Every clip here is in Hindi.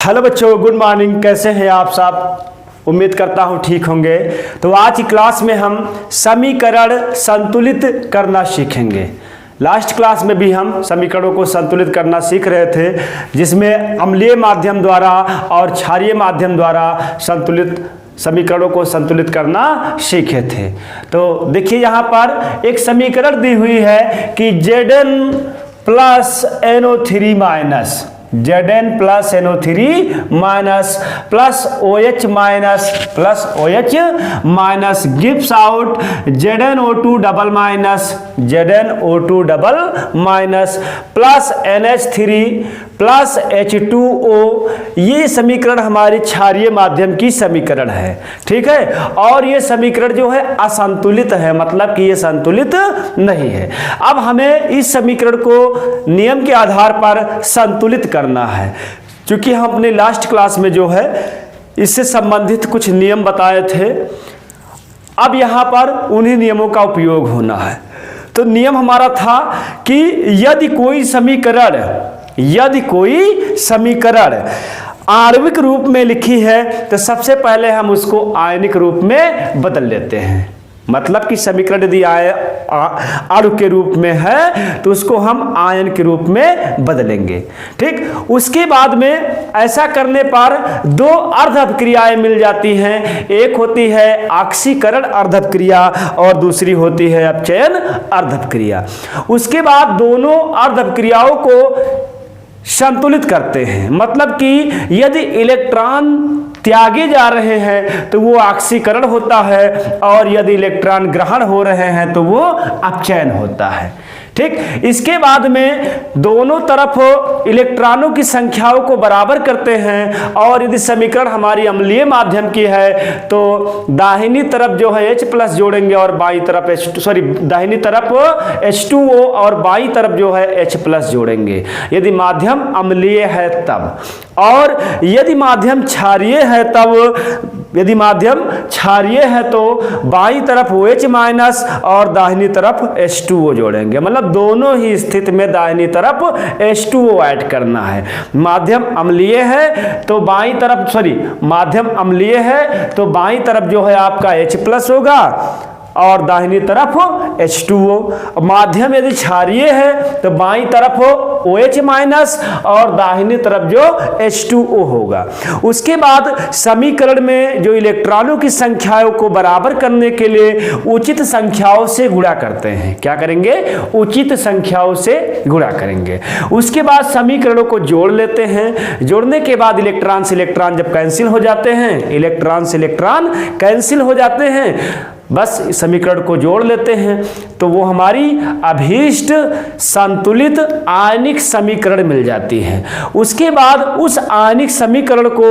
हेलो बच्चों, गुड मॉर्निंग। कैसे हैं आप सब? उम्मीद करता हूं ठीक होंगे। तो आज की क्लास में हम समीकरण संतुलित करना सीखेंगे। लास्ट क्लास में भी हम समीकरणों को संतुलित करना सीख रहे थे, जिसमें अम्लीय माध्यम द्वारा और क्षारीय माध्यम द्वारा संतुलित समीकरणों को संतुलित करना सीखे थे। तो देखिए यहाँ पर एक समीकरण दी हुई है कि Zn plus NO3 minus Zn plus NO3 minus plus OH minus plus OH minus gives out ZnO2 double minus ZnO2 double minus plus NH3 plus H2O। ये समीकरण हमारे क्षारीय माध्यम की समीकरण है, ठीक है। और ये समीकरण जो है असंतुलित है, मतलब कि ये संतुलित नहीं है। अब हमें इस समीकरण को नियम के आधार पर संतुलित करना है, क्योंकि हम अपने लास्ट क्लास में जो है इससे संबंधित कुछ नियम बताए थे। अब यहाँ पर उन्हीं नियमों का उपयोग होना है। तो नियम हमारा था कि यदि कोई समीकरण आणविक रूप में लिखी है तो सबसे पहले हम उसको आयनिक रूप में बदल लेते हैं। मतलब कि समीकरण यदि अणु के रूप में है तो उसको हम आयन के रूप में बदलेंगे, ठीक। उसके बाद में ऐसा करने पर दो अर्ध अभिक्रियाएं मिल जाती हैं। एक होती है ऑक्सीकरण अर्ध अभिक्रिया और दूसरी होती है अपचयन अर्ध अभिक्रिया। उसके बाद दोनों अर्ध अभिक्रियाओं को संतुलित करते हैं। मतलब कि यदि इलेक्ट्रॉन त्यागे जा रहे हैं तो वो ऑक्सीकरण होता है, और यदि इलेक्ट्रॉन ग्रहण हो रहे हैं तो वो अपचयन होता है, ठीक। इसके बाद में दोनों तरफ इलेक्ट्रॉनों की संख्याओं को बराबर करते हैं, और यदि समीकरण हमारी अम्लीय माध्यम की है तो दाहिनी तरफ जो है H प्लस जोड़ेंगे और बाईं तरफ दाहिनी तरफ H2O और बाईं तरफ जो है H प्लस जोड़ेंगे, यदि माध्यम अम्लीय है तब। और यदि माध्यम क्षारीय है तब, यदि माध्यम क्षारीय है तो बाईं तरफ OH माइनस और दाहिनी तरफ H2O जोड़ेंगे। मतलब दोनों ही स्थिति में दाहिनी तरफ H2O ऐड करना है। माध्यम अम्लीय है तो माध्यम अम्लीय है तो बाईं तरफ जो है आपका H प्लस होगा और दाहिनी तरफ H2O। माध्यम यदि क्षारीय है तो बाईं तरफ OH माइनस और दाहिनी तरफ जो H2O होगा। उसके बाद समीकरण में जो इलेक्ट्रॉनों की संख्याओं को बराबर करने के लिए उचित संख्याओं से गुणा करते हैं। क्या करेंगे? उचित संख्याओं से गुणा करेंगे। उसके बाद समीकरणों को जोड़ लेते हैं। जोड़ने के बाद इलेक्ट्रॉन से इलेक्ट्रॉन जब कैंसिल हो जाते हैं, बस समीकरण को जोड़ लेते हैं तो वो हमारी अभीष्ट संतुलित आयनिक समीकरण मिल जाती है। उसके बाद उस आयनिक समीकरण को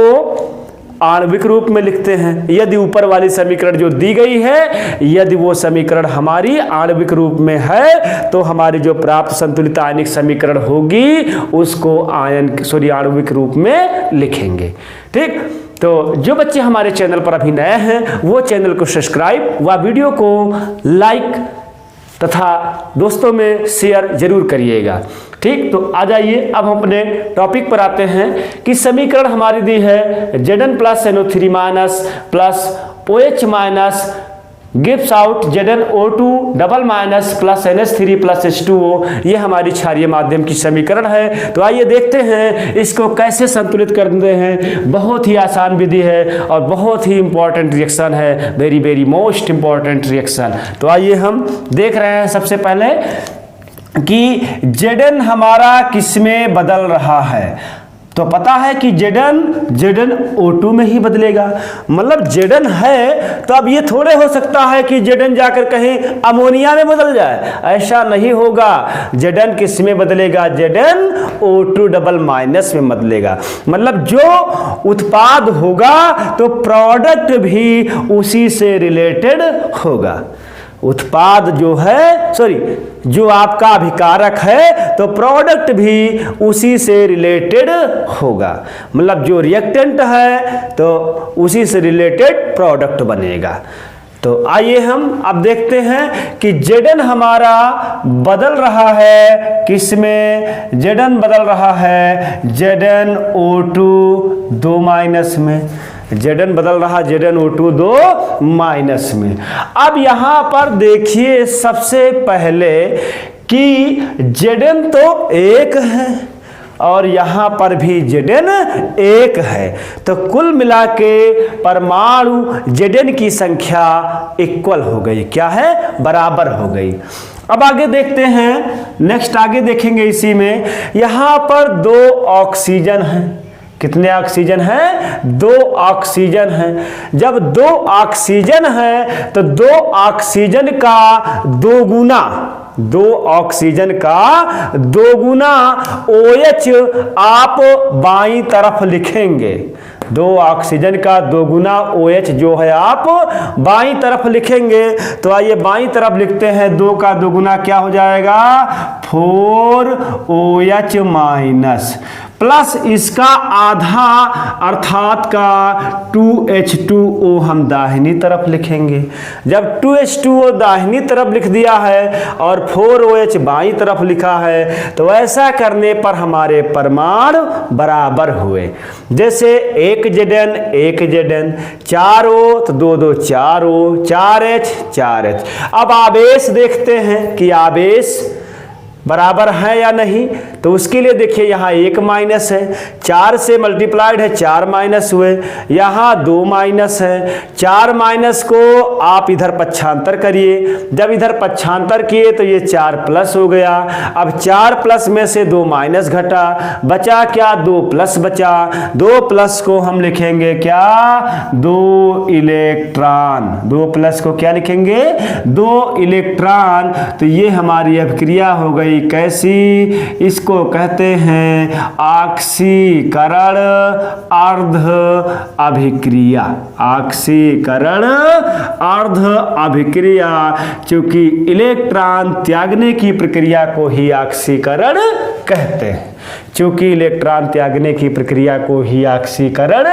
आणविक रूप में लिखते हैं। यदि ऊपर वाली समीकरण जो दी गई है, यदि वो समीकरण हमारी आणविक रूप में है तो हमारी जो प्राप्त संतुलित आयनिक समीकरण होगी उसको आणविक रूप में लिखेंगे, ठीक। तो जो बच्चे हमारे चैनल पर अभी नए हैं वो चैनल को सब्सक्राइब व वीडियो को लाइक तथा दोस्तों में शेयर जरूर करिएगा, ठीक। तो आ जाइए अब हम अपने टॉपिक पर आते हैं कि समीकरण हमारी दी है Zn plus NO3 minus plus OH minus gives out ZnO2 double minus plus NH3 plus H2O। ये हमारी क्षारीय माध्यम की समीकरण है। तो आइए देखते हैं इसको कैसे संतुलित करते हैं। बहुत ही आसान विधि है और बहुत ही इंपॉर्टेंट रिएक्शन है, very very most important reaction. तो आइए हम देख रहे हैं सबसे पहले कि Zn हमारा किसमें बदल रहा है। तो पता है कि ZnO2 में ही बदलेगा। मतलब Zn है तो अब ये थोड़े हो सकता है कि Zn जाकर कहीं अमोनिया में बदल जाए, ऐसा नहीं होगा। Zn किस में बदलेगा? ZnO2 डबल माइनस में बदलेगा। मतलब जो उत्पाद होगा तो प्रोडक्ट भी उसी से रिलेटेड होगा। उत्पाद जो आपका अभिकारक है तो प्रोडक्ट भी उसी से रिलेटेड होगा। मतलब जो रिएक्टेंट है तो उसी से रिलेटेड प्रोडक्ट बनेगा, तो आइए हम अब देखते हैं कि Zn हमारा बदल रहा है किसमें, Zn बदल रहा है ZnO2 2 माइनस में, Zn बदल रहा ZnO2 2 माइनस में। अब यहां पर देखिए सबसे पहले कि Zn तो एक है और यहां पर भी Zn एक है, तो कुल मिला के परमाणु Zn की संख्या इक्वल हो गई, क्या है, बराबर हो गई। अब आगे देखते हैं, नेक्स्ट आगे देखेंगे इसी में, यहां पर 2 ऑक्सीजन हैं। कितने ऑक्सीजन हैं, 2 ऑक्सीजन हैं। जब 2 ऑक्सीजन है तो 2 ऑक्सीजन का 2 गुना, 2 ऑक्सीजन का 2 गुना OH आप बाईं तरफ लिखेंगे। 2 ऑक्सीजन का 2 गुना OH जो है आप बाईं तरफ लिखेंगे। तो आइए बाईं तरफ लिखते हैं, 2 का 2 गुना क्या हो जाएगा, 4OH माइनस, प्लस इसका आधा अर्थात का 2H2O हम दाहिनी तरफ लिखेंगे। जब 2H2O दाहिनी तरफ लिख दिया है और 4OH बाईं तरफ लिखा है, तो ऐसा करने पर हमारे परमाणु बराबर हुए। जैसे 1 Zn 1 Zn, 4O तो 2 2 4O, 4H 4H। अब आवेश देखते हैं कि आवेश बराबर है या नहीं, तो उसके लिए देखिए यहाँ 1 माइनस है, 4 से मल्टीप्लाइड है 4 माइनस हुए, यहाँ 2 माइनस है, 4 माइनस को आप इधर पक्षांतर करिए। जब इधर पक्षांतर किए तो ये 4 प्लस हो गया। अब 4 प्लस में से 2 माइनस घटा, बचा क्या, 2 प्लस बचा। 2 प्लस को हम लिखेंगे क्या, 2 इलेक्ट्रॉन। 2 प्लस को क्या लिखेंगे, 2 इलेक्ट्रॉन। तो ये हमारी अभिक्रिया हो गई कैसी, इसको कहते हैं ऑक्सीकरण अर्ध अभिक्रिया। ऑक्सीकरण अर्ध अभिक्रिया, क्योंकि इलेक्ट्रॉन त्यागने की प्रक्रिया को ही ऑक्सीकरण कहते हैं। क्योंकि इलेक्ट्रॉन त्यागने की प्रक्रिया को ही ऑक्सीकरण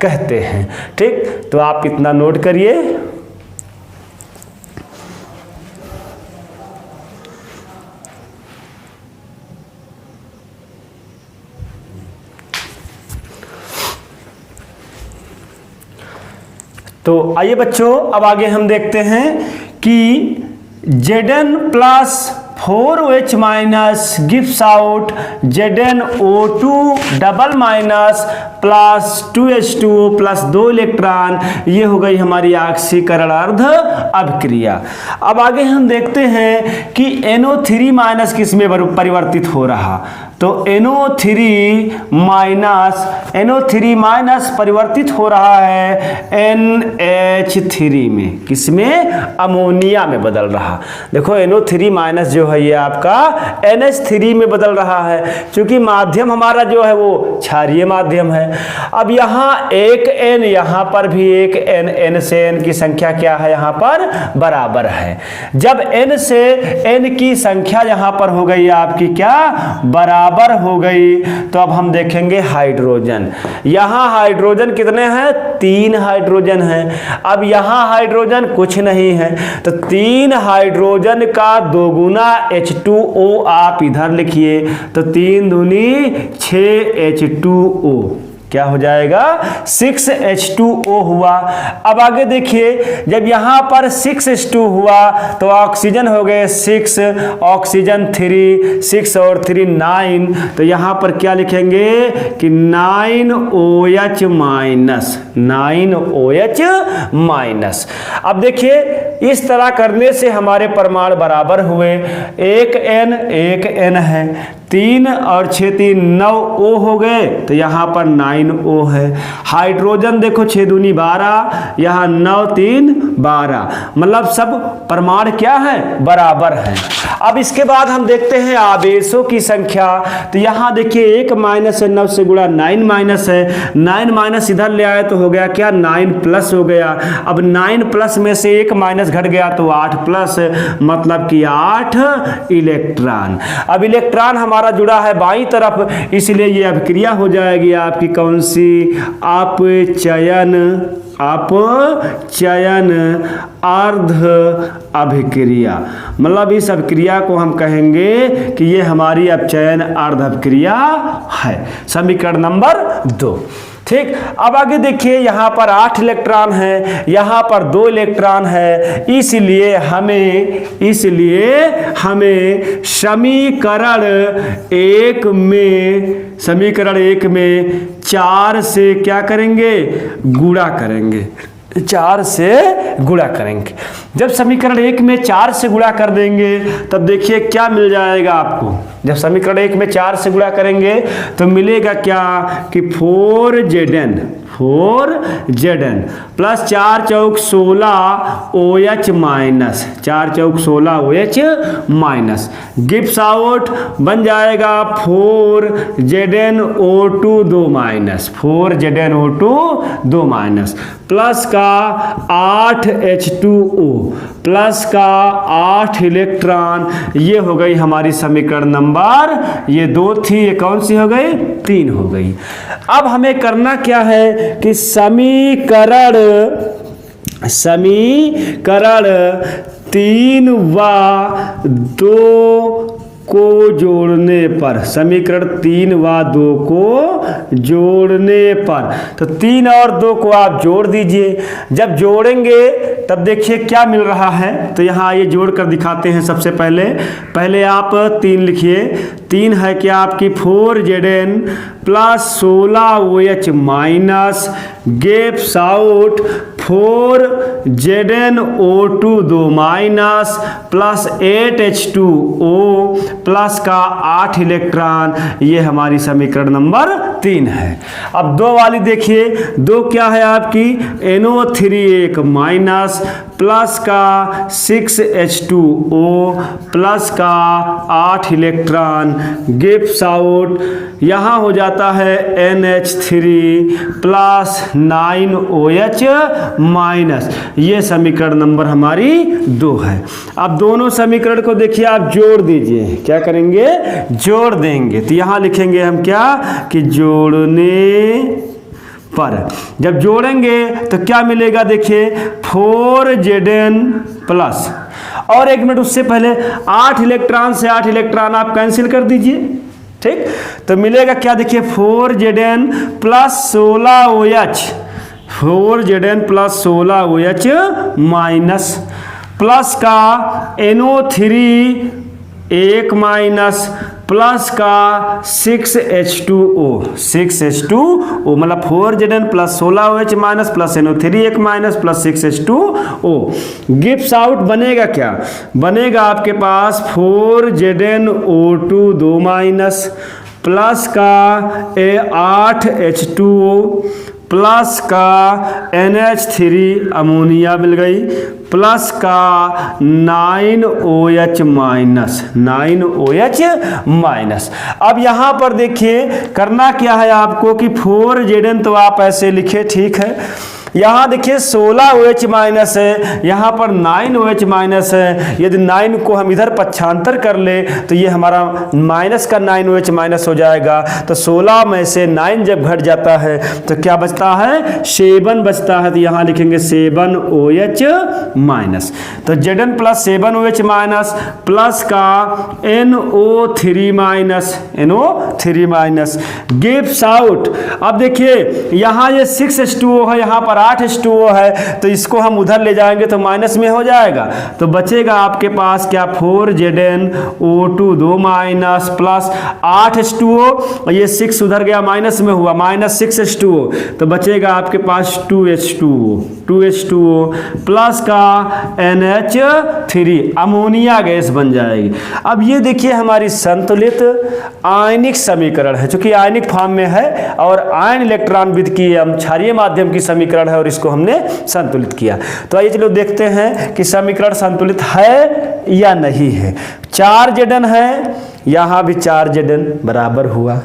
कहते हैं। ठीक, तो आप इतना नोट करिए। तो आइए बच्चों, अब आगे हम देखते हैं कि Zn plus 4OH minus gives out ZnO2 double minus plus 2H2O plus 2 electron. ये हो गई हमारी ऑक्सीकरण अर्ध अभिक्रिया। अब आगे हम देखते हैं कि NO3 माइनस किस में परिवर्तित हो रहा, तो NO3 माइनस परिवर्तित हो रहा है NH3 में, किसमें, अमोनिया में बदल रहा। देखो NO3 माइनस जो है ये आपका NH3 में बदल रहा है, क्योंकि माध्यम हमारा जो है वो क्षारीय माध्यम है। अब यहाँ एक N, यहाँ पर भी एक N, N से N की संख्या क्या है, यहाँ पर बराबर है। जब N से N की संख्या यहाँ पर हो गई आपकी क्या, बराबर हो गई, तो अब हम देखेंगे हाइड्रोजन। यहाँ हाइड्रोजन कितने हैं, 3 हाइड्रोजन हैं। अब यहाँ हाइड्रोजन कुछ नहीं है, तो 3 हाइड्रोजन का 2 गुना H2O आप इधर लिखिए, तो 3 दूनी 6 H2O, क्या हो जाएगा, 6H2O हुआ। अब आगे देखिए, जब यहाँ पर 6H2 हुआ तो ऑक्सीजन हो गए 6, ऑक्सीजन 3, 6 और 3 9, तो यहाँ पर क्या लिखेंगे कि 9OH माइनस, 9OH माइनस। अब देखिए इस तरह करने से हमारे परमाणु बराबर हुए। एक N है, 3 और 6 3 9O हो गए, तो यहाँ पर 9O है। हाइड्रोजन देखो 6 दूनी 12, यहाँ 9 3 12, मतलब सब परमाणु क्या है, बराबर हैं। अब इसके बाद हम देखते हैं आवेशों की संख्या। तो यहाँ देखिए 1 माइनस है, 9 से गुणा 9 माइनस है, 9 माइनस इधर ले आए तो हो गया क्या, 9 प्लस हो गया। अब 9 प्लस में से 1 माइनस घट गया तो 8 प्लस, मतलब कि 8 इलेक्ट्रॉन। अब इलेक्ट्रॉन हमारा हमारा जुड़ा है बाईं तरफ, इसलिए ये अभिक्रिया हो जाएगी आपकी कौन सी, अपचयन अर्ध अभिक्रिया। मतलब इस अभिक्रिया को हम कहेंगे कि ये हमारी अपचयन अर्ध अभिक्रिया है, समीकरण नंबर 2। ठीक, अब आगे देखिए, यहाँ पर 8 इलेक्ट्रॉन है, यहाँ पर 2 इलेक्ट्रॉन है, इसलिए हमें समीकरण एक में 4 से क्या करेंगे, गुणा करेंगे, 4 से गुणा करेंगे। जब समीकरण 1 में 4 से गुणा कर देंगे तब देखिए क्या मिल जाएगा आपको। जब समीकरण 1 में 4 से गुणा करेंगे तो मिलेगा क्या कि 4Zn प्लस 4 चौक 16 OH माइनस, 4 चौक 16 OH माइनस, गिव्स आउट बन जाएगा 4ZnO2 2 minus, 4ZnO2 2 minus, plus का 8H2O प्लस का 8 इलेक्ट्रॉन। ये हो गई हमारी समीकरण नंबर, ये 2 थी, ये कौन सी हो गई, 3 हो गई। अब हमें करना क्या है कि समीकरण 3 व 2 को जोड़ने पर, समीकरण 3 व 2 को जोड़ने पर, तो 3 और 2 को आप जोड़ दीजिए। जब जोड़ेंगे तब देखिए क्या मिल रहा है, तो यहाँ ये जोड़ कर दिखाते हैं। सबसे पहले आप 3 लिखिए। 3 है क्या आपकी 4Zn plus 16 OH minus, gaps out 4ZnO2 2 minus plus 8H2O plus का 8 इलेक्ट्रॉन। ये हमारी समीकरण नंबर 3 है। अब 2 वाली देखिए, 2 क्या है आपकी NO3 1 माइनस प्लस का 6H2O प्लस का 8 इलेक्ट्रॉन, गिव्स आउट यहाँ हो जाता है NH3 प्लस 9OH माइनस। ये समीकरण नंबर हमारी 2 है। अब दोनों समीकरण को देखिए आप जोड़ दीजिए। क्या करेंगे, जोड़ देंगे। तो यहाँ लिखेंगे हम क्या कि जोड़ने पर, जब जोड़ेंगे तो क्या मिलेगा देखिए 4Zn प्लस, और 1 मिनट उससे पहले 8 इलेक्ट्रॉन से 8 इलेक्ट्रॉन आप कैंसिल कर दीजिए। ठीक, तो मिलेगा क्या देखिए 4Zn plus 16 OH, 4Zn plus 16 OH minus plus का NO3 1 माइनस प्लस का 6H2O, 6H2O मतलब 4Zn plus 16 OH minus plus NO3 1 minus plus 6H2O। Gives out बनेगा क्या, बनेगा आपके पास 4ZnO2 2 माइनस प्लस का 8H2O प्लस का NH3 अमोनिया मिल गई प्लस का 9OH माइनस, 9OH माइनस। अब यहाँ पर देखिए करना क्या है आपको कि 4Zn तो आप ऐसे लिखे, ठीक है। यहाँ देखिए 16 OH माइनस है, यहाँ पर 9 OH माइनस है। यदि 9 को हम इधर पक्षांतर कर ले तो ये हमारा माइनस का 9 OH माइनस हो जाएगा। तो 16 में से 9 जब घट जाता है तो क्या बचता है, 7 बचता है। तो यहाँ लिखेंगे 7 OH माइनस। तो Zn plus 7 OH minus plus का NO3 minus, NO3 minus, gives out. अब देखिए यहाँ ये 6H2O है, यहाँ पर 8H2O है, तो इसको हम उधर ले जाएंगे तो माइनस में हो जाएगा। तो बचेगा आपके पास क्या 4ZnO2 2 माइनस प्लस 8H2O, ये 6 उधर गया माइनस में हुआ, माइनस 6H2O। तो बचेगा आपके पास 2H2O प्लस का NH3 अमोनिया गैस बन जाएगी। अब ये देखिए हमारी संतुलित आयनिक समीकरण है, चूंकि आयनिक फॉर्म में है और आयन इलेक्ट्रॉन विद की हम क्षारीय माध्यम की समीकरण है और इसको हमने संतुलित किया। तो आइए चलो देखते हैं कि समीकरण संतुलित है या नहीं है। 4Zn है, यहाँ भी 4Zn बराबर हुआ,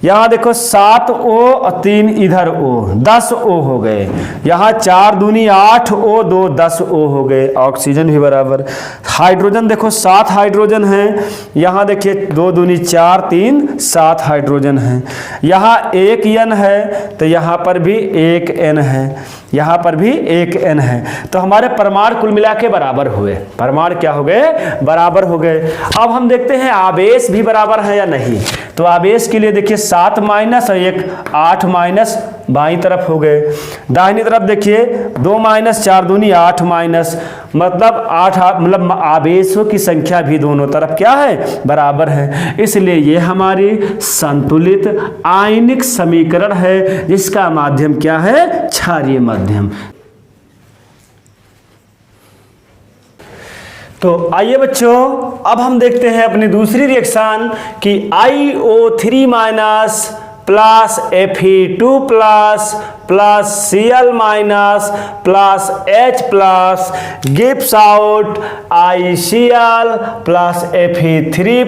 यहाँ देखो 7 O और 3 इधर O, 10 O हो गए। यहाँ 4 दूनी 8 O 2 10 O हो गए। ऑक्सीजन भी बराबर। हाइड्रोजन देखो 7 हाइड्रोजन हैं। यहाँ देखिए 2 दूनी 4 3 7 हाइड्रोजन हैं। यहाँ 1 N है तो यहाँ पर भी 1 N है, यहाँ पर भी 1 N है। तो हमारे परमाणु कुल मिला के बराबर हुए। परमाणु क्या हो गए? बराबर हो गए। अब हम देखते हैं आवेश भी बराबर है या नहीं। तो आवेश के लिए देखिए 7 माइनस और 1 8 माइनस बाईं तरफ हो गए। दाहिनी तरफ देखिए 2 माइनस 4 दूनी 8 माइनस, मतलब 8 मतलब आवेशों की संख्या भी दोनों तरफ क्या है? बराबर है। इसलिए ये हमारी संतुलित आयनिक समीकरण है जिसका माध्यम क्या है? क्षारीय माध्यम। तो आइए बच्चों, अब हम देखते हैं अपनी दूसरी रिएक्शन कि IO3 minus plus Fe2 plus Cl minus plus H plus gives out ICl plus Fe3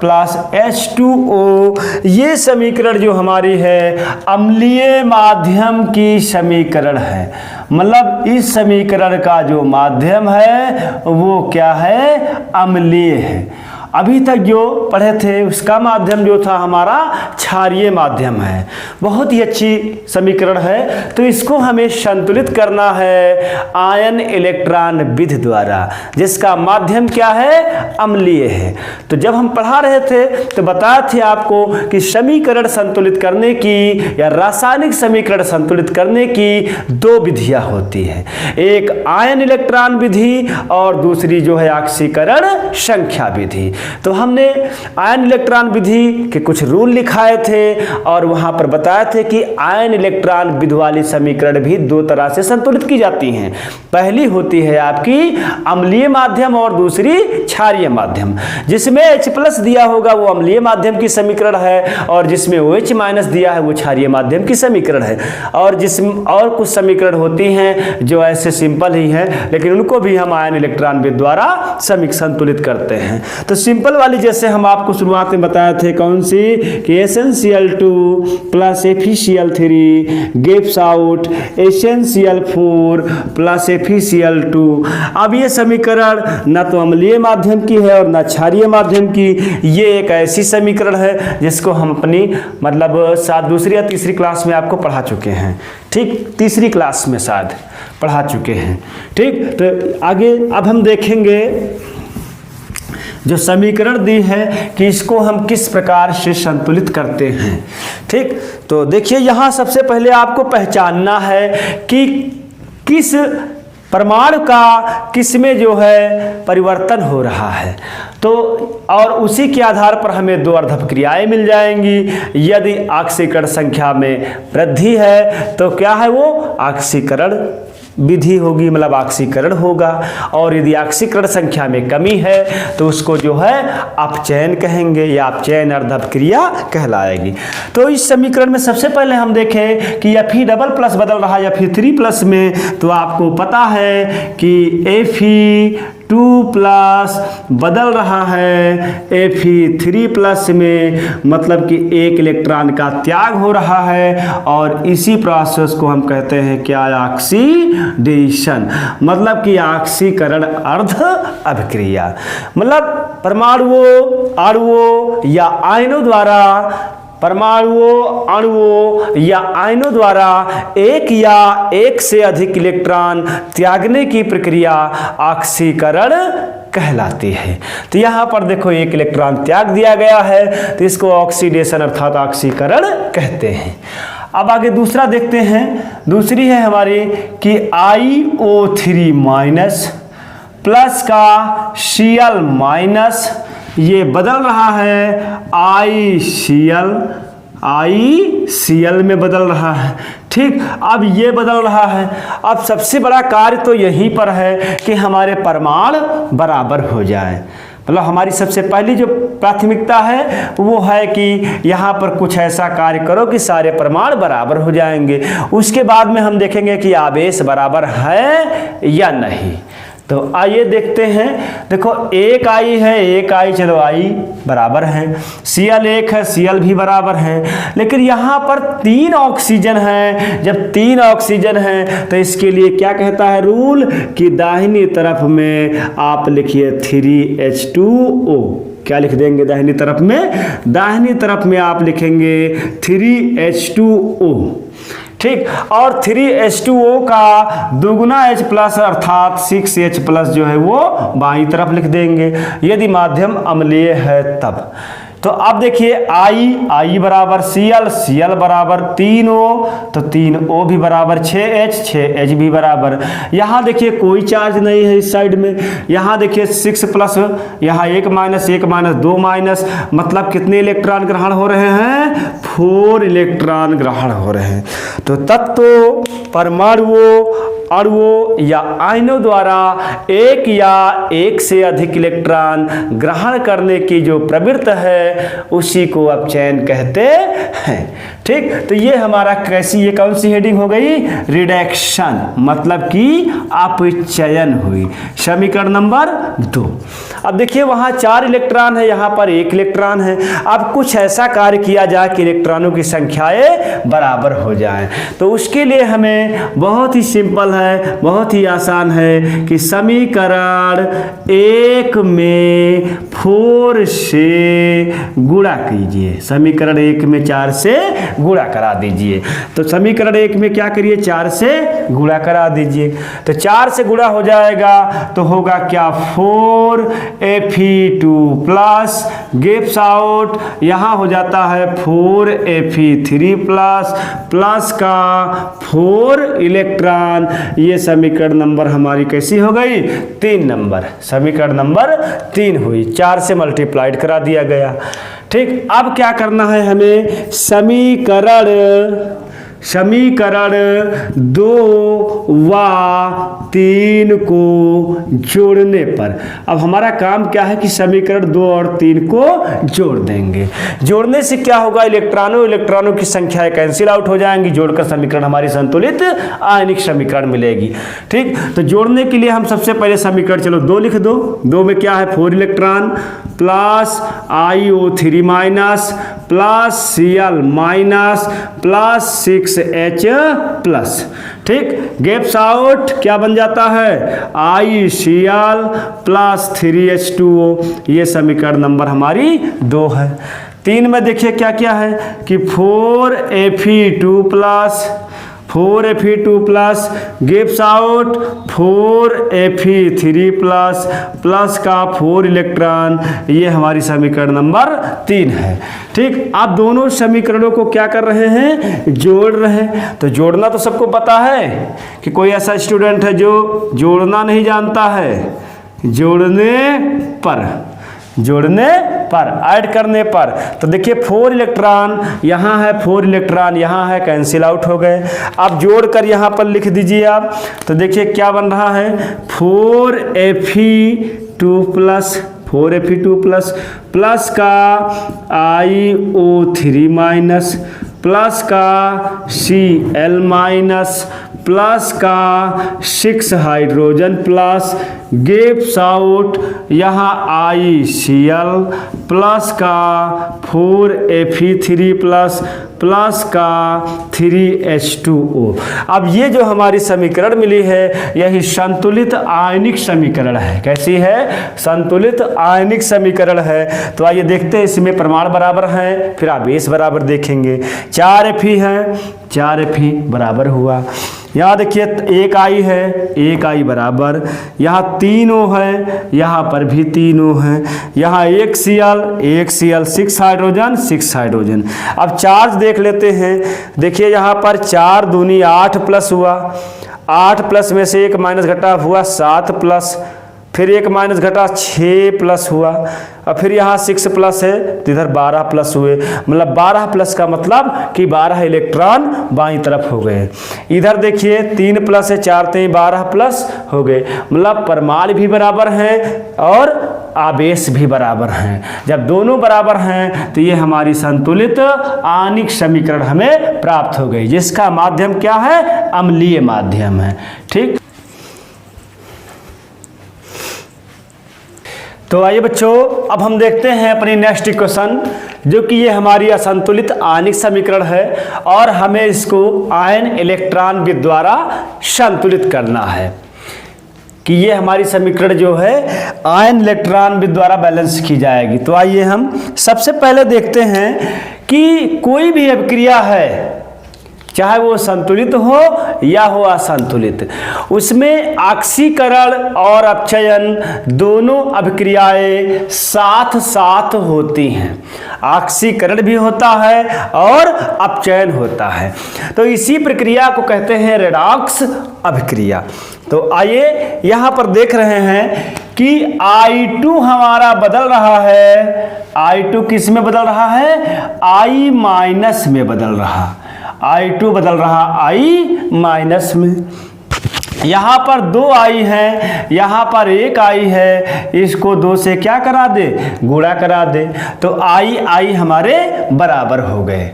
plus H2O। ये समीकरण जो हमारी है अम्लीय माध्यम की समीकरण है। मतलब इस समीकरण का जो माध्यम है वो क्या है? अम्लीय है। अभी तक जो पढ़े थे उसका माध्यम जो था हमारा क्षारीय माध्यम है। बहुत ही अच्छी समीकरण है। तो इसको हमें संतुलित करना है आयन इलेक्ट्रॉन विधि द्वारा, जिसका माध्यम क्या है? अम्लीय है। तो जब हम पढ़ा रहे थे तो बताया थे आपको कि समीकरण संतुलित करने की या रासायनिक समीकरण संतुलित करने की 2 विधियां होती है। एक आयन इलेक्ट्रॉन विधि और दूसरी जो है ऑक्सीकरण संख्या विधि। तो हमने आयन इलेक्ट्रॉन विधि के कुछ रूल लिखाए थे और वहां पर बताए थे कि आयन इलेक्ट्रॉन विधि वाली समीकरण भी 2 तरह से संतुलित की जाती हैं। पहली होती है आपकी अम्लीय माध्यम और दूसरी क्षारीय माध्यम। जिसमें H+ दिया होगा वो अम्लीय माध्यम की समीकरण है और जिसमें OH- दिया है वो क्षारीय माध्यम की समीकरण है। और जिसमें और कुछ समीकरण होती हैं जो ऐसे सिंपल ही हैं, लेकिन उनको भी हम आयन इलेक्ट्रॉन विधि द्वारा संतुलित करते हैं। तो सिंपल वाली जैसे हम आपको शुरुआत में बताए थे कौन सी, कि SnCl2 plus FeCl3 gives out SnCl4 plus FeCl2। अब ये समीकरण न तो अम्लीय माध्यम की है और न क्षारीय माध्यम की। ये एक ऐसी समीकरण है जिसको हम अपनी मतलब शायद दूसरी या तीसरी क्लास में आपको पढ़ा चुके हैं। ठीक, तीसरी क्लास में शायद पढ़ा चुके हैं। ठीक, तो आगे अब हम देखेंगे जो समीकरण दी है कि इसको हम किस प्रकार से संतुलित करते हैं। ठीक, तो देखिए यहाँ सबसे पहले आपको पहचानना है कि किस परमाणु का किसमें जो है परिवर्तन हो रहा है। तो और उसी के आधार पर हमें 2 अर्धक्रियाएं मिल जाएंगी। यदि ऑक्सीकरण संख्या में वृद्धि है तो क्या है वो? ऑक्सीकरण विधि होगी, मतलब ऑक्सीकरण होगा। और यदि ऑक्सीकरण संख्या में कमी है तो उसको जो है अपचयन कहेंगे या अपचयन अर्धक्रिया कहलाएगी। तो इस समीकरण में सबसे पहले हम देखें कि Fe+ बदल रहा है Fe3+ में। तो आपको पता है कि Fe2+ बदल रहा है Fe3+ में, मतलब कि 1 इलेक्ट्रॉन का त्याग हो रहा है और इसी प्रोसेस को हम कहते हैं क्या? ऑक्सीडेशन, मतलब कि ऑक्सीकरण अर्ध अभिक्रिया। मतलब परमाणुओं, अणुओं या आयनों द्वारा परमाणुओं, अणुओं या आयनों द्वारा एक या एक से अधिक इलेक्ट्रॉन त्यागने की प्रक्रिया ऑक्सीकरण कहलाती है। तो यहाँ पर देखो 1 इलेक्ट्रॉन त्याग दिया गया है तो इसको ऑक्सीडेशन अर्थात ऑक्सीकरण कहते हैं। अब आगे दूसरा देखते हैं। दूसरी है हमारी कि IO3- प्लस का Cl- ये बदल रहा है ICl में बदल रहा है। ठीक, अब ये बदल रहा है। अब सबसे बड़ा कार्य तो यहीं पर है कि हमारे परमाणु बराबर हो जाए। मतलब हमारी सबसे पहली जो प्राथमिकता है वो है कि यहाँ पर कुछ ऐसा कार्य करो कि सारे परमाणु बराबर हो जाएंगे। उसके बाद में हम देखेंगे कि आवेश बराबर है या नहीं। तो आइए देखते हैं। देखो एक आई है, एक आई, चलो आई बराबर है, Cl एक है, Cl भी बराबर है, लेकिन यहाँ पर 3 ऑक्सीजन है। जब 3 ऑक्सीजन है तो इसके लिए क्या कहता है रूल कि दाहिनी तरफ में आप लिखिए 3H2O। क्या लिख देंगे दाहिनी तरफ में? दाहिनी तरफ में आप लिखेंगे 3H2O, ठीक। और 3H2O का दुगुना H प्लस अर्थात 6H प्लस जो है वो बाईं तरफ लिख देंगे यदि माध्यम अम्लीय है तब। तो अब देखिए I बराबर Cl बराबर 3O, तो 3O भी बराबर 6H भी बराबर। यहाँ देखिए कोई चार्ज नहीं है इस साइड में। यहाँ देखिए 6 प्लस, यहाँ 1 माइनस 2 माइनस, मतलब कितने इलेक्ट्रॉन ग्रहण हो रहे हैं? 4 इलेक्ट्रॉन ग्रहण हो रहे हैं। तो तत्वों, परमाणुओं, अणुओं या आयनों द्वारा एक या एक से अधिक इलेक्ट्रॉन ग्रहण करने की जो प्रवृत्ति है उसी को अपचयन कहते हैं, ठीक। तो ये हमारा कैसी, ये कौन सी हेडिंग हो गई? रिडक्शन, मतलब कि अपचयन हुई। समीकरण नंबर 2। अब देखिए वहाँ 4 इलेक्ट्रॉन है, यहाँ पर 1 इलेक्ट्रॉन है। अब कुछ ऐसा कार्य किया जाए कि इलेक्ट्रॉनों की संख्याएं बराबर हो जाएं। तो उसके लिए हमें बहुत ही सिंपल है, बहुत ही आसान है कि समीकरण 1 में 4 से गुणा कीजिए। समीकरण 1 में 4 से गुणा करा दीजिए। तो समीकरण 1 में क्या करिए? 4 से गुणा करा दीजिए। तो 4 से गुणा हो जाएगा तो होगा क्या? 4Fe2 प्लस गिव्स आउट, यहाँ हो जाता है 4Fe3 प्लस का 4 इलेक्ट्रॉन। ये समीकरण नंबर हमारी कैसी हो गई? 3 नंबर। समीकरण नंबर 3 हुई, 4 से मल्टीप्लाइड करा दिया गया, ठीक। अब क्या करना है हमें? समीकरण 2 व 3 को जोड़ने पर, अब हमारा काम क्या है कि समीकरण 2 और 3 को जोड़ देंगे। जोड़ने से क्या होगा? इलेक्ट्रॉनों की संख्याएं कैंसिल आउट हो जाएंगी, जोड़कर समीकरण हमारी संतुलित आयनिक समीकरण मिलेगी, ठीक। तो जोड़ने के लिए हम सबसे पहले समीकरण, चलो 2 लिख दो। 2 में क्या है? 4 electron plus IO3 minus plus Cl minus plus 6H plus, ठीक। गैप्स आउट क्या बन जाता है? ICl plus 3H2O। ये समीकरण नंबर हमारी 2 है। 3 में देखिए क्या क्या है कि 4Fe2 plus gives out 4Fe3 plus का 4 इलेक्ट्रॉन। ये हमारी समीकरण नंबर 3 है, ठीक। आप दोनों समीकरणों को क्या कर रहे हैं? जोड़ रहे हैं। तो जोड़ना तो सबको पता है कि कोई ऐसा स्टूडेंट है जो जोड़ना नहीं जानता है? जोड़ने पर ऐड करने पर, तो देखिए 4 इलेक्ट्रॉन यहाँ है, 4 इलेक्ट्रॉन यहाँ है, कैंसिल आउट हो गए। अब जोड़कर यहाँ पर लिख दीजिए आप। तो देखिए क्या बन रहा है? 4Fe2 प्लस का IO3 माइनस प्लस का Cl माइनस प्लस का 6 हाइड्रोजन प्लस गिव्स आउट यहाँ ICl प्लस का 4Fe3 प्लस का 3H2O। अब ये जो हमारी समीकरण मिली है यही संतुलित आयनिक समीकरण है। कैसी है? संतुलित आयनिक समीकरण है। तो आइए देखते हैं, इसमें परमाणु बराबर हैं, फिर आवेश बराबर देखेंगे। 4Fe है, 4Fe बराबर हुआ। यहाँ देखिए 1 I है, 1 I बराबर, यहाँ 3O है, यहाँ पर भी 3O है, यहाँ 1 Cl 6 हाइड्रोजन। अब चार्ज देख लेते हैं। देखिए यहाँ पर 4 दूनी 8 प्लस हुआ, 8 प्लस में से 1 माइनस घटा हुआ 7 प्लस, फिर 1 माइनस घटा 6 प्लस हुआ, और फिर यहाँ 6 प्लस है तो इधर 12 प्लस हुए। मतलब 12 प्लस का मतलब कि 12 इलेक्ट्रॉन बाईं तरफ हो गए। इधर देखिए 3 प्लस है, 4 3 12 प्लस हो गए। मतलब परमाणु भी बराबर हैं और आवेश भी बराबर हैं। जब दोनों बराबर हैं तो ये हमारी संतुलित आयनिक समीकरण हमें प्राप्त हो गई, जिसका माध्यम क्या है? अम्लीय माध्यम है, ठीक। तो आइए बच्चों, अब हम देखते हैं अपनी नेक्स्ट इक्वेशन, जो कि ये हमारी असंतुलित आयनिक समीकरण है और हमें इसको आयन इलेक्ट्रॉन विद द्वारा संतुलित करना है कि ये हमारी समीकरण जो है आयन इलेक्ट्रॉन विद द्वारा बैलेंस की जाएगी। तो आइए हम सबसे पहले देखते हैं कि कोई भी अभिक्रिया है, चाहे वो संतुलित हो या हो असंतुलित, उसमें ऑक्सीकरण और अपचयन दोनों अभिक्रियाएं साथ साथ होती हैं। ऑक्सीकरण भी होता है और अपचयन होता है, तो इसी प्रक्रिया को कहते हैं रेडॉक्स अभिक्रिया। तो आइए यहाँ पर देख रहे हैं कि I2 हमारा बदल रहा है, I2 किस में बदल रहा है, I माइनस में बदल रहा, I2 बदल रहा I माइनस में। यहाँ पर 2 I है, यहाँ पर 1 I है, इसको 2 से क्या करा दे, गुणा करा दे, तो I हमारे बराबर हो गए।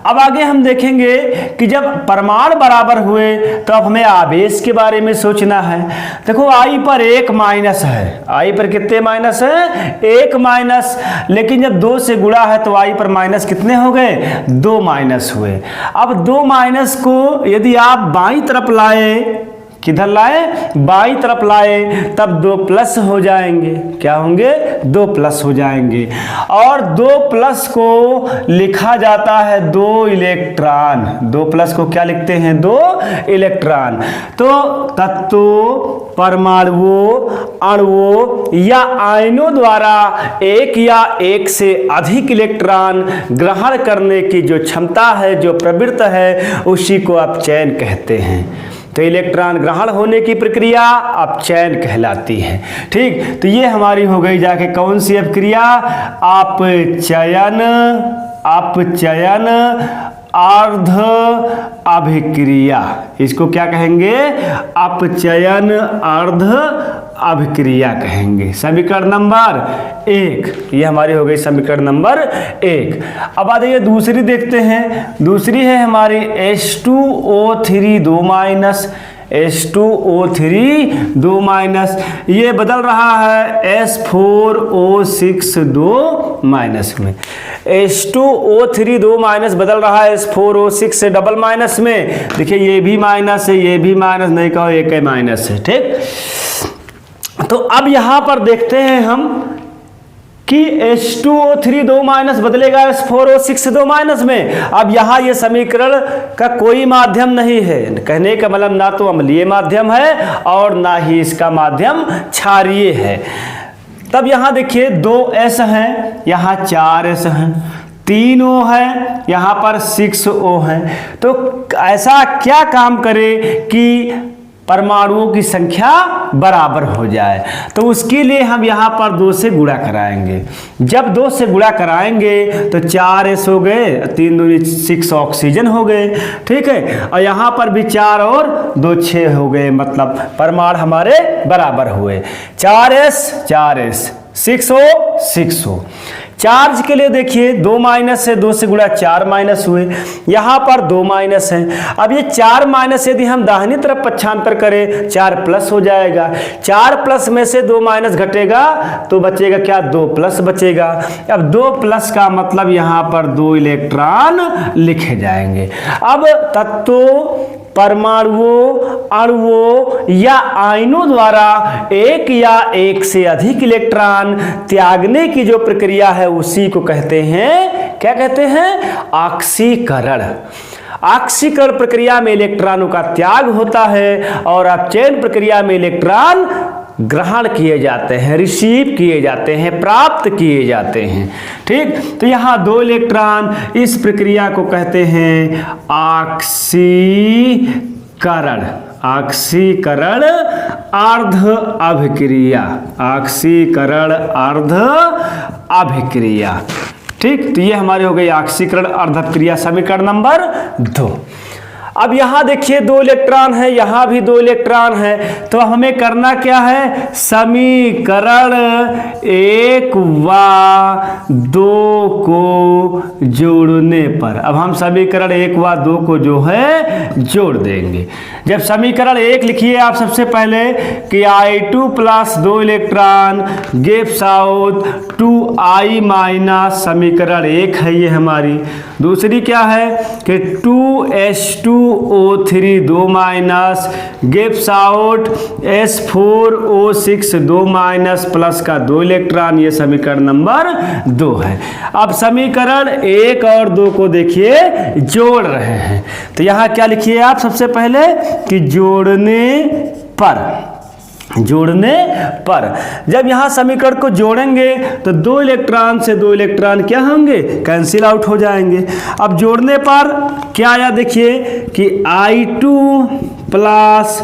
अब आगे हम देखेंगे कि जब परमाणु बराबर हुए तो अब हमें आवेश के बारे में सोचना है। देखो I पर 1 माइनस है, I पर कितने माइनस है, 1 माइनस, लेकिन जब 2 से गुणा है तो I पर माइनस कितने हो गए, 2 माइनस हुए। अब 2 माइनस को यदि आप बाईं तरफ लाए, किधर लाए, बाईं तरफ लाए, तब 2 प्लस हो जाएंगे, क्या होंगे, 2 प्लस हो जाएंगे। और 2 प्लस को लिखा जाता है 2 इलेक्ट्रॉन, 2 प्लस को क्या लिखते हैं, 2 इलेक्ट्रॉन। तो तत्वों, परमाणुओं, अणुओं या आयनों द्वारा एक या एक से अधिक इलेक्ट्रॉन ग्रहण करने की जो क्षमता है, जो प्रवृत्ति है, उसी को अपचयन कहते हैं। तो इलेक्ट्रॉन ग्रहण होने की प्रक्रिया अपचयन कहलाती है। ठीक, तो ये हमारी हो गई जाके कौन सी अभिक्रिया, अपचयन, अपचयन अर्ध अभिक्रिया, इसको क्या कहेंगे, अपचयन अर्ध अभिक्रिया कहेंगे। समीकरण नंबर 1, ये हमारी हो गई समीकरण नंबर 1। अब आ जाइए दूसरी देखते हैं। दूसरी है हमारी H2O3 2 माइनस, H2O3 2 माइनस, ये बदल रहा है S4O6 2 माइनस में। H2O3 2 माइनस बदल रहा है S4O6 से डबल माइनस में। देखिए ये भी माइनस है, ये भी माइनस, नहीं कहो एक ही माइनस है। ठीक, तो अब यहां पर देखते हैं हम कि H2O3 2 माइनस बदलेगा S4O6 2 माइनस में। अब यहाँ ये समीकरण का कोई माध्यम नहीं है, कहने का मतलब ना तो अम्लीय माध्यम है और ना ही इसका माध्यम क्षारीय है। तब यहाँ देखिए 2S हैं, यहाँ 4S हैं, 3O है, यहाँ पर 6O है। तो ऐसा क्या काम करे कि परमाणुओं की संख्या बराबर हो जाए, तो उसके लिए हम यहाँ पर 2 से गुणा कराएंगे। जब 2 से गुणा कराएंगे तो 4S हो गए, 3 दूनी 6 ऑक्सीजन हो गए। ठीक है, और यहाँ पर भी 4 और 2 6 हो गए, मतलब परमाणु हमारे बराबर हुए। 4S 4S, 6O 6O। Charge के लिए देखिए 2 माइनस है, 2 से गुणा 4 माइनस हुए, यहाँ पर 2 माइनस है। अब ये 4 माइनस यदि हम दाहिनी तरफ पक्षांतर करें 4 प्लस हो जाएगा। 4 प्लस में से 2 माइनस घटेगा तो बचेगा क्या, 2 प्लस बचेगा। अब 2 प्लस का मतलब यहाँ पर 2 इलेक्ट्रॉन लिखे जाएंगे। अब तत्वों, परमाणुओं, अणुओं या आयनों द्वारा एक या एक से अधिक इलेक्ट्रॉन त्यागने की जो प्रक्रिया है उसी को कहते हैं, क्या कहते हैं, ऑक्सीकरण। ऑक्सीकरण प्रक्रिया में इलेक्ट्रॉनों का त्याग होता है और अपचयन प्रक्रिया में इलेक्ट्रॉन ग्रहण किए जाते हैं, रिसीव किए जाते हैं, प्राप्त किए जाते हैं। ठीक, तो यहाँ 2 इलेक्ट्रॉन, इस प्रक्रिया को कहते हैं ऑक्सीकरण। ऑक्सीकरण अर्ध अभिक्रिया, ऑक्सीकरण अर्ध अभिक्रिया। ठीक, तो ये हमारी हो गई ऑक्सीकरण अर्ध अभिक्रिया, समीकरण नंबर 2। अब यहां देखिए 2 इलेक्ट्रॉन है, यहां भी 2 इलेक्ट्रॉन है, तो हमें करना क्या है, समीकरण 1 व 2 को जोड़ने पर, अब हम समीकरण 1 व 2 को जो है जोड़ देंगे। जब समीकरण 1 लिखिए आप सबसे पहले कि I2 plus 2 electron gives out 2I minus, समीकरण 1 है ये हमारी। दूसरी क्या है कि 2H2O3 2 minus gives out S4O6 2 minus plus का 2 इलेक्ट्रॉन, ये समीकरण नंबर 2 है। अब समीकरण 1 और 2 को देखिए जोड़ रहे हैं, तो यहाँ क्या लिखिए आप सबसे पहले कि जोड़ने पर जब यहाँ समीकरण को जोड़ेंगे तो 2 इलेक्ट्रॉन से 2 इलेक्ट्रॉन क्या होंगे, कैंसिल आउट हो जाएंगे। अब जोड़ने पर क्या आया देखिए कि I2 plus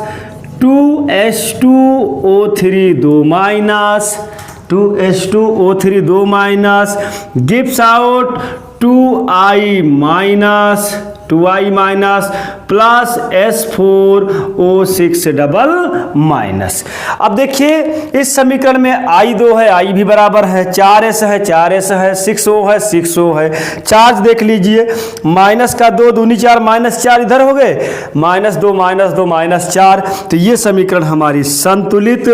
2H2O3 2 minus 2H2O3 2 minus gives out 2I minus plus S4O6 double minus. अब देखिए इस समीकरण में I2 है, I भी बराबर है, 4S है, 4S है, 6O है, 6O है। चार्ज देख लीजिए, माइनस का 2 दूनी 4 माइनस 4 इधर हो गए, -2 -4। तो ये समीकरण हमारी संतुलित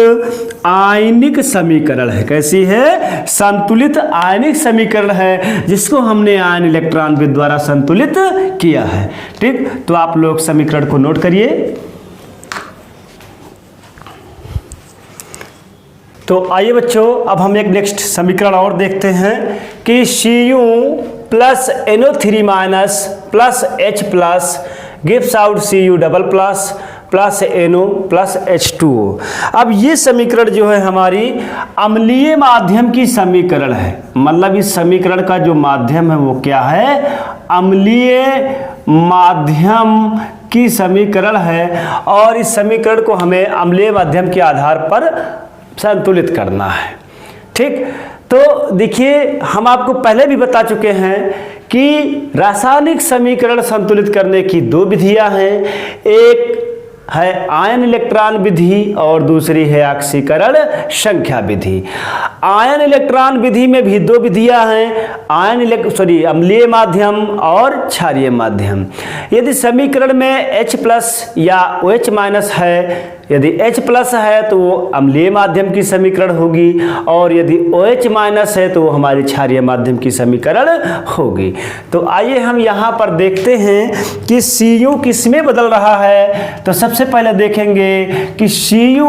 आयनिक समीकरण है। कैसी है, संतुलित आयनिक समीकरण है, जिसको हमने आयन इलेक्ट्रॉन विद द्वारा संतुलित किया है। ठीक, तो आप लोग समीकरण को नोट करिए। तो आइए बच्चों, अब हम एक नेक्स्ट समीकरण और देखते हैं कि Cu plus NO3 minus plus H plus gives out Cu double plus plus NO plus H2O। अब ये समीकरण जो है हमारी अम्लीय माध्यम की समीकरण है, मतलब इस समीकरण का जो माध्यम है वो क्या है, अम्लीय माध्यम की समीकरण है, और इस समीकरण को हमें अम्लीय माध्यम के आधार पर संतुलित करना है। ठीक, तो देखिए हम आपको पहले भी बता चुके हैं कि रासायनिक समीकरण संतुलित करने की 2 विधियां हैं, एक है आयन इलेक्ट्रॉन विधि और दूसरी है ऑक्सीकरण संख्या विधि। आयन इलेक्ट्रॉन विधि में भी 2 विधियां हैं, अम्लीय माध्यम और क्षारीय माध्यम। यदि समीकरण में H प्लस या OH माइनस है, यदि H प्लस है तो वो अम्लीय माध्यम की समीकरण होगी, और यदि OH माइनस है तो वो हमारी क्षारीय माध्यम की समीकरण होगी। तो आइए हम यहाँ पर देखते हैं कि Cu किस में बदल रहा है। तो सबसे पहले देखेंगे कि Cu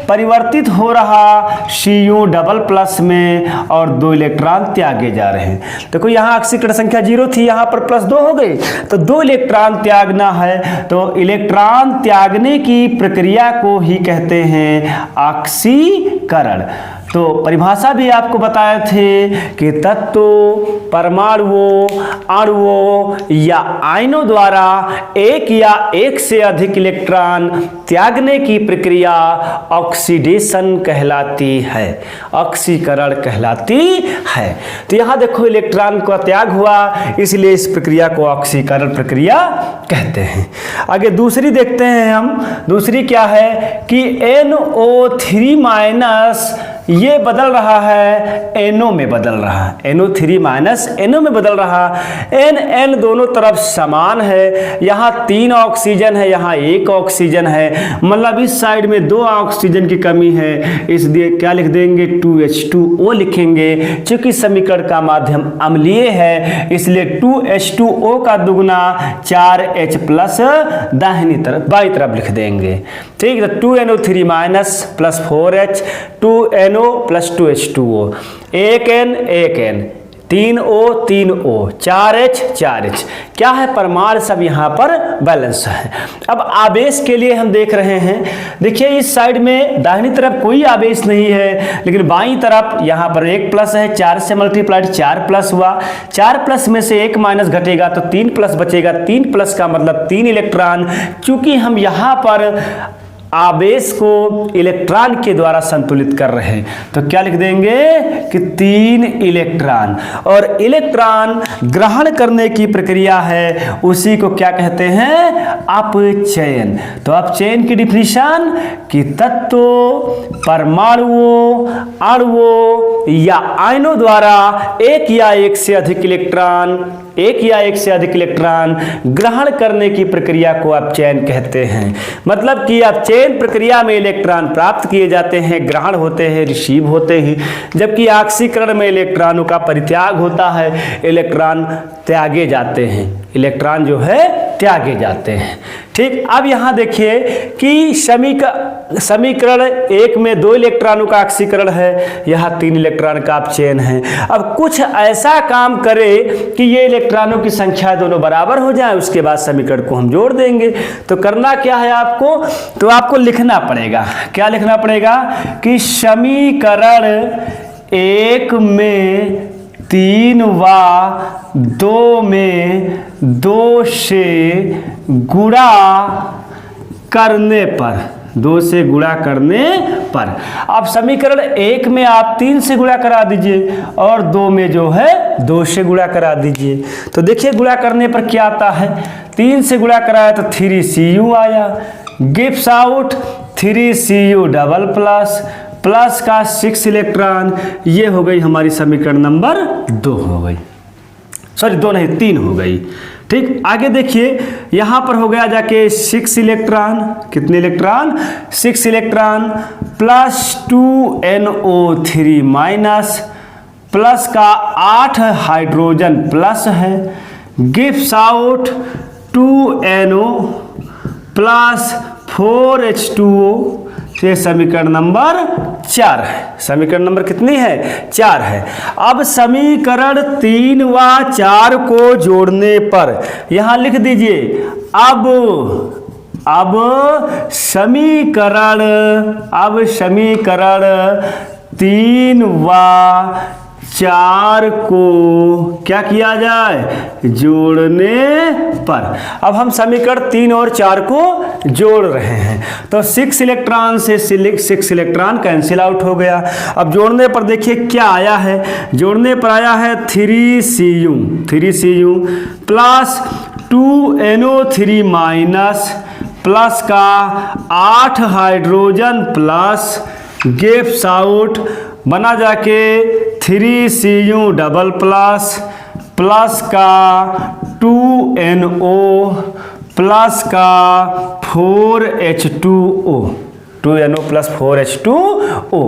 परिवर्तित हो रहा Cu डबल प्लस में, और 2 इलेक्ट्रॉन त्यागे जा रहे हैं। देखो यहाँ ऑक्सीकरण संख्या 0 थी, यहाँ पर +2 हो गई, तो 2 इलेक्ट्रॉन त्यागना है। तो इलेक्ट्रॉन त्यागने की प्रक्रिया को ही कहते हैं ऑक्सीकरण। तो परिभाषा भी आपको बताए थे कि तत्वों, परमाणुओं, अणुओं या आयनों द्वारा एक या एक से अधिक इलेक्ट्रॉन त्यागने की प्रक्रिया ऑक्सीडेशन कहलाती है, ऑक्सीकरण कहलाती है। तो यहाँ देखो इलेक्ट्रॉन का त्याग हुआ, इसलिए इस प्रक्रिया को ऑक्सीकरण प्रक्रिया कहते हैं। आगे दूसरी देखते हैं हम। दूसरी क्या है कि NO3 माइनस ये बदल रहा है NO में बदल रहा है, NO3 माइनस NO में बदल रहा। N दोनों तरफ समान है, यहाँ 3 ऑक्सीजन है, यहाँ 1 ऑक्सीजन है, मतलब इस साइड में 2 ऑक्सीजन की कमी है, इसलिए क्या लिख देंगे 2H2O लिखेंगे। चूंकि समीकरण का माध्यम अम्लीय है, इसलिए 2H2O का दुगुना 4H प्लस दाहिनी तरफ बाई तरफ लिख देंगे। ठीक है, 2NO3 minus plus 4H 2NO plus 2H2O, 1N 3O 3O 4H क्या है, परमाणु सब यहाँ पर बैलेंस है। अब आवेश के लिए हम देख रहे हैं, देखिए इस साइड में दाहिनी तरफ कोई आवेश नहीं है, लेकिन बाईं तरफ यहाँ पर 1 प्लस है, 4 से मल्टीप्लाइड 4 प्लस हुआ, 4 प्लस में से 1 माइनस घटेगा तो 3 प्लस बचेगा, 3 प्लस का मतलब 3 इलेक्ट्रॉन। चूंकि हम यहाँ पर आवेश को इलेक्ट्रॉन के द्वारा संतुलित कर रहे हैं, तो क्या लिख देंगे कि 3 इलेक्ट्रॉन। और इलेक्ट्रॉन ग्रहण करने की प्रक्रिया है, उसी को क्या कहते हैं, अपचयन। तो अपचयन की डिफिनीशन कि तत्वों, परमाणुओं, अणुओं या आयनों द्वारा एक या एक से अधिक इलेक्ट्रॉन ग्रहण करने की प्रक्रिया को अपचयन कहते हैं। मतलब कि अपचयन प्रक्रिया में इलेक्ट्रॉन प्राप्त किए जाते हैं, ग्रहण होते हैं, रिसीव होते हैं, जबकि ऑक्सीकरण में इलेक्ट्रॉनों का परित्याग होता है, इलेक्ट्रॉन त्यागे जाते हैं, इलेक्ट्रॉन जो है त्यागे जाते हैं। ठीक, अब यहां देखिए कि समीकरण 1 में 2 इलेक्ट्रॉनों का ऑक्सीकरण है, यहाँ 3 इलेक्ट्रॉन का अपचयन है। अब कुछ ऐसा काम करे कि ये इलेक्ट्रॉनों की संख्या दोनों बराबर हो जाए, उसके बाद समीकरण को हम जोड़ देंगे। तो करना क्या है आपको, तो आपको लिखना पड़ेगा, क्या लिखना पड़ेगा कि समीकरण 1 में 3 व 2 में 2 से गुणा करने पर, 2 से गुणा करने पर, अब समीकरण 1 में आप 3 से गुणा करा दीजिए और 2 में जो है 2 से गुणा करा दीजिए। तो देखिए गुणा करने पर क्या आता है, 3 से गुणा कराया तो 3Cu आया, gives out 3Cu double plus का 6 इलेक्ट्रॉन। ये हो गई हमारी समीकरण नंबर 2 हो गई, सॉरी 2 नहीं 3 हो गई। ठीक, आगे देखिए यहां पर हो गया जाके 6 इलेक्ट्रॉन, कितने electron, 6 electron plus 2NO3 minus, plus का 8 हाइड्रोजन प्लस है, gives out 2NO plus 4H2O। ये समीकरण नंबर 4 है, समीकरण नंबर कितनी है, 4 है। अब समीकरण 3 व 4 को जोड़ने पर यहां लिख दीजिए, अब समीकरण 3 व 4 को क्या किया जाए, जोड़ने पर। अब हम समीकरण 3 और 4 को जोड़ रहे हैं, तो 6 इलेक्ट्रॉन से 6 इलेक्ट्रॉन कैंसिल आउट हो गया। अब जोड़ने पर देखिए क्या आया है, जोड़ने पर आया है 3Cu plus 2NO3 minus, plus का 8 हाइड्रोजन प्लस, गिव्स आउट बना जाके 3Cu डबल प्लस का 2NO प्लस का 4H2O, 2NO प्लस 4H2O।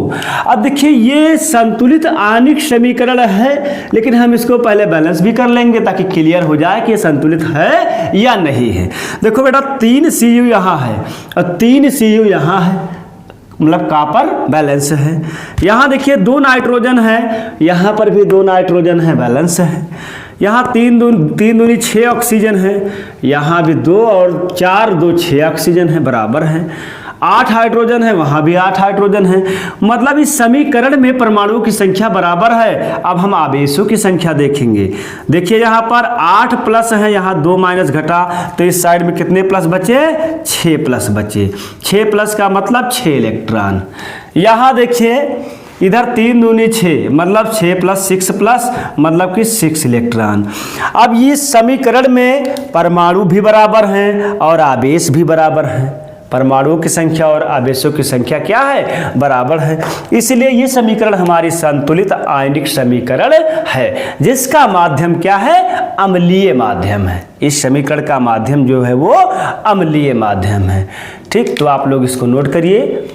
अब देखिए ये संतुलित आणविक समीकरण है, लेकिन हम इसको पहले बैलेंस भी कर लेंगे ताकि क्लियर हो जाए कि ये संतुलित है या नहीं है। देखो बेटा 3Cu यहाँ है और 3Cu यहाँ है, मतलब कॉपर बैलेंस है। यहाँ देखिए 2 नाइट्रोजन है, यहाँ पर भी 2 नाइट्रोजन है, बैलेंस है। यहाँ 3 दूनी 6 ऑक्सीजन है, यहाँ भी 2 और 4 2 6 ऑक्सीजन है, बराबर है। 8 हाइड्रोजन है, वहाँ भी 8 हाइड्रोजन है, मतलब इस समीकरण में परमाणुओं की संख्या बराबर है। अब हम आवेशों की संख्या देखेंगे। देखिए यहाँ पर 8 प्लस है, यहाँ 2 माइनस घटा, तो इस साइड में कितने प्लस बचे, 6 प्लस बचे। 6 प्लस का मतलब 6 इलेक्ट्रॉन। यहाँ देखिए इधर 3 दूनी 6, मतलब 6 प्लस 6 प्लस मतलब कि 6 इलेक्ट्रॉन। अब इस समीकरण में परमाणु भी बराबर हैं और आवेश भी बराबर हैं, परमाणुओं की संख्या और आवेशों की संख्या क्या है, बराबर है। इसलिए ये समीकरण हमारी संतुलित आयनिक समीकरण है, जिसका माध्यम क्या है, अम्लीय माध्यम है। इस समीकरण का माध्यम जो है वो अम्लीय माध्यम है। ठीक, तो आप लोग इसको नोट करिए।